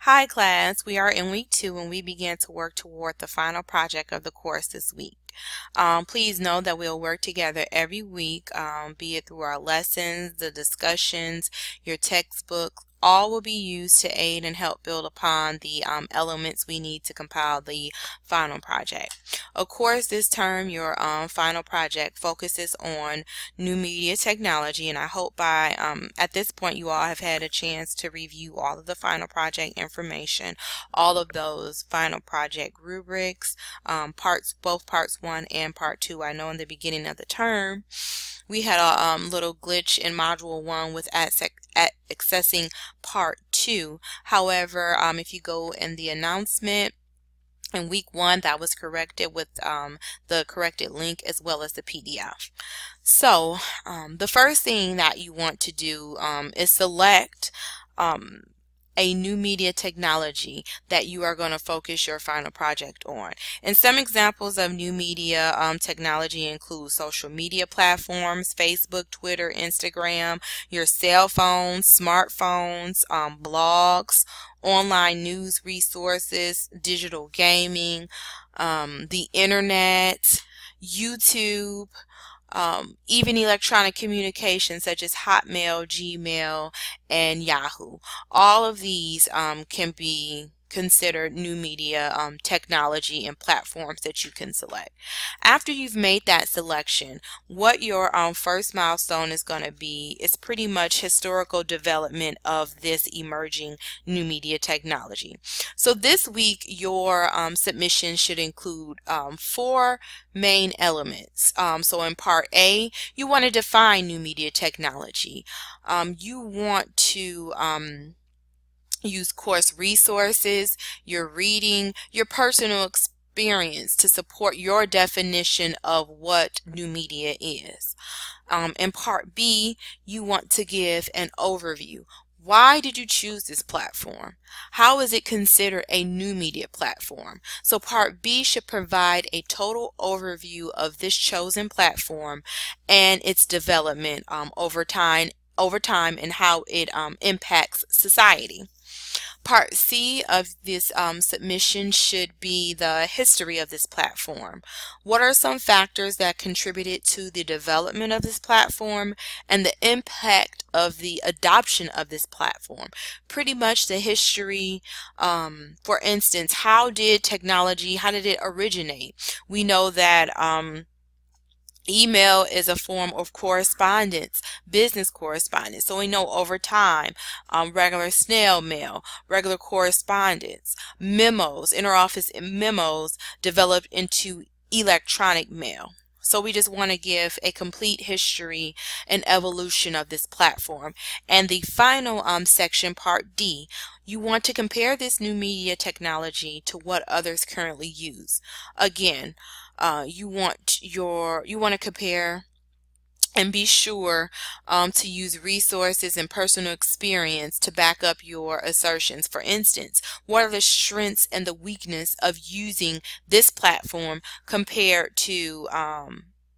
Hi class, we are in week 2 and we begin to work toward the final project of the course this week. Please know that we'll work together every week, be it through our lessons, the discussions, your textbooks. All will be used to aid and help build upon the elements we need to compile the final project. Of course, this term your final project focuses on new media technology, and I hope by at this point you all have had a chance to review all of the final project information, all of those final project rubrics, both parts 1 and part 2. I know in the beginning of the term we had a little glitch in module 1 with accessing part 2. However, if you go in the announcement in week 1, that was corrected with the corrected link as well as the PDF. So the first thing that you want to do is select a new media technology that you are going to focus your final project on. And some examples of new media technology include social media platforms, Facebook, Twitter, Instagram, your cell phones, smartphones, blogs, online news resources, digital gaming, the internet, YouTube, even electronic communication such as Hotmail, Gmail, and Yahoo. All of these can be considered new media technology and platforms that you can select. After you've made that selection, what your first milestone is going to be is pretty much historical development of this emerging new media technology. So this week your submission should include 4 main elements. So in part A, you want to define new media technology. You want to use course resources, your reading, your personal experience to support your definition of what new media is. In part B, you want to give an overview. Why did you choose this platform? How is it considered a new media platform? So part B should provide a total overview of this chosen platform and its development over time and how it impacts society. Part C of this submission should be the history of this platform. What are some factors that contributed to the development of this platform and the impact of the adoption of this platform? Pretty much the history. For instance, how did it originate? We know that email is a form of correspondence, business correspondence. So we know over time, regular snail mail, regular correspondence, memos, interoffice memos developed into electronic mail. So we just want to give a complete history and evolution of this platform. And the final section, part D, you want to compare this new media technology to what others currently use. Again, you want to compare and be sure to use resources and personal experience to back up your assertions. For instance, what are the strengths and the weakness of using this platform compared to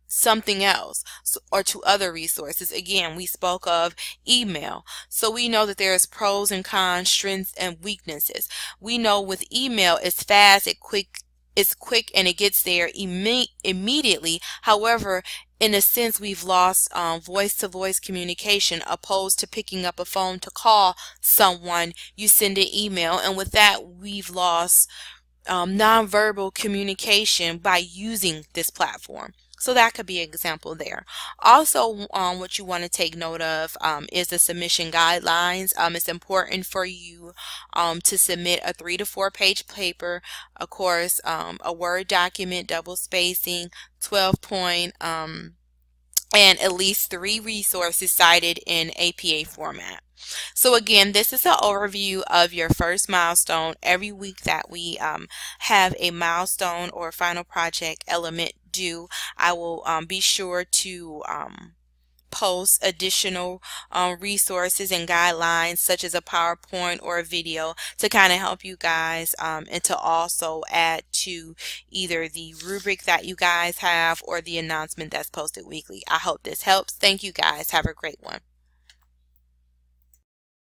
something else or to other resources? Again, we spoke of email, so we know that there's pros and cons, strengths and weaknesses. We know with email it's fast, it's quick, and it gets there immediately. However, in a sense, we've lost voice-to-voice communication opposed to picking up a phone to call someone. You send an email, and with that, we've lost nonverbal communication by using this platform. So that could be an example there. Also, what you want to take note of is the submission guidelines. It's important for you to submit a 3 to 4 page paper, of course, a Word document, double spacing, 12 point, and at least 3 resources cited in APA format. So again, this is an overview of your first milestone. Every week that we have a milestone or final project element due, I will be sure to post additional resources and guidelines such as a PowerPoint or a video to kind of help you guys and to also add to either the rubric that you guys have or the announcement that's posted weekly. I hope this helps. Thank you guys. Have a great one.